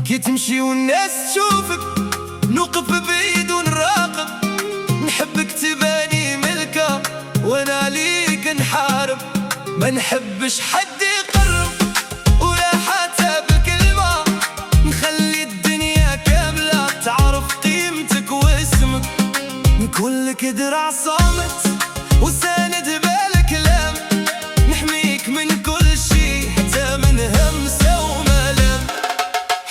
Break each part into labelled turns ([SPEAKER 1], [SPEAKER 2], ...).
[SPEAKER 1] كي تمشي والناس تشوفك نوقف بعيد ونراقب، نحبك تباني ملكة وانا ليك نحارب. ما نحبش حد يقرب ولا حتى بكلمة، نخلي الدنيا كاملة تعرف قيمتك واسمك. نكون لك درع صامت وساند بالكلام، نحميك من كل شي حتى من همسة وملام.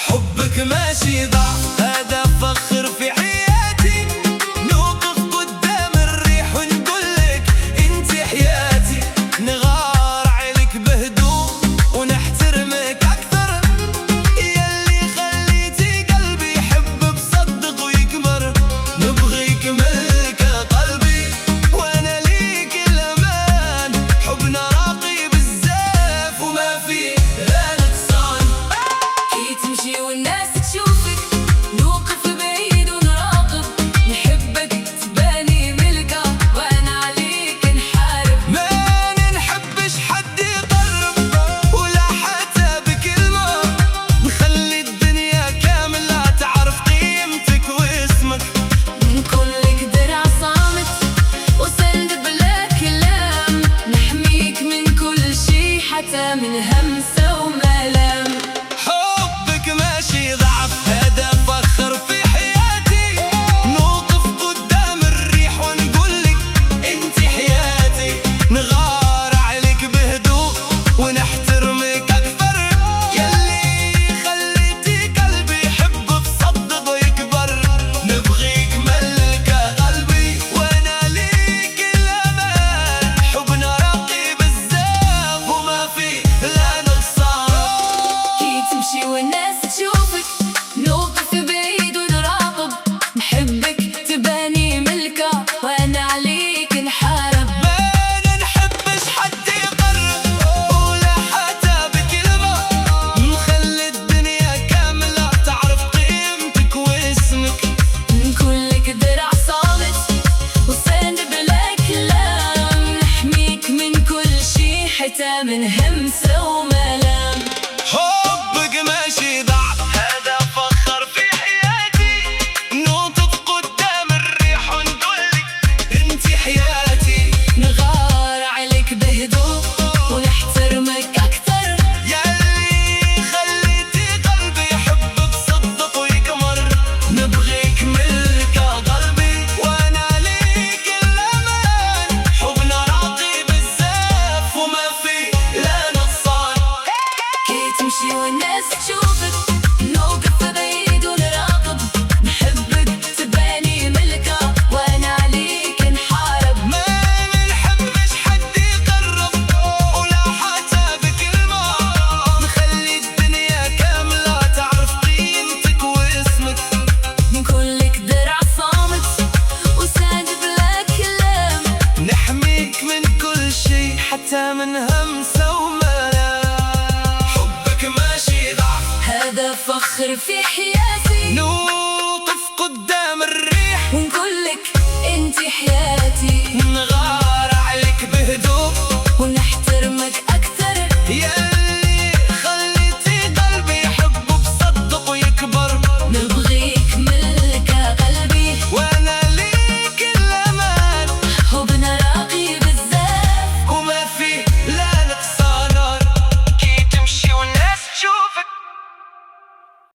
[SPEAKER 1] حبك ماشي ضعف هذا فخر في حياتي، نوقف قدام الريح ونقولك انت حياتي. نغار عليك بهدوء ونحترمك اكثر، ياللي خليتي قلبي يحب بصدق ويكبر. نبغيك ملكة قلبي وانا ليك الامان، حبنا راقي بزاف وما فيه لا نقصان.
[SPEAKER 2] كي تمشي والناس تشوفك نوقف بعيد ونراقب، نحبك تباني ملكة وانا عليك نحارب.
[SPEAKER 1] ما نحبش حد يقرب ولا حتى بكلمة، نخلي الدنيا كاملة تعرف قيمتك واسمك.
[SPEAKER 2] نكون لك درع صامت وسند بلا كلام، نحميك من كل شي حتى من همسة وملام.
[SPEAKER 1] حبك ماشي ضعف هذا فخر في حياتي، نوقف قدام الريح ونقولك انت حياتي. نغار عليك بهدوء ونحترمك اكثر، ياللي خليتي قلبي يحب بصدق ويكبر. نبغيك ملكة قلبي وانا ليك الامان، حبنا راقي بزاف وما فيه لا نقصان.
[SPEAKER 2] كي تمشي والناس تشوفك نوقف بعيد ونراقب، نحبك تباني ملكة وانا عليك نحارب.
[SPEAKER 1] ما نحبش حد يقرب ولا حتى بكلمة، نخلي الدنيا كاملة تعرف قيمتك واسمك.
[SPEAKER 2] نكون لك درع صامت وسند بلا كلام، نحميك من كل شي حتى من همسة وملام.
[SPEAKER 1] حبك ماشي ضعف هذا فخر في حياتي، نوقف قدام الريح ونقولك انت حياتي.
[SPEAKER 2] نغار عليك بهدوء ونحترمك أكثر،
[SPEAKER 1] ياللي خليتي قلبي يحب بصدق ويكمر. نبغيك ملكة قلبي وانا ليك الامان، حبنا راقي بزاف وما فيه لا نقصان.
[SPEAKER 2] كي تمشي والناس تشوفك نوقف بعيد ونراقب، نحبك تباني ملكة وانا عليك نحارب.
[SPEAKER 1] ما نحبش حد يقرب ولا حتى بكلمة، نخلي الدنيا كاملة تعرف قيمتك واسمك.
[SPEAKER 2] نكون لك درع صامت وساند بلا كلام،
[SPEAKER 1] نحميك من كل شي حتى من همسة وملام. حبك ماشي ضعف
[SPEAKER 2] هذا فخر في حياتي،
[SPEAKER 1] نوقف قدام الريح
[SPEAKER 2] ونقول لك انت حياتي.
[SPEAKER 1] نغار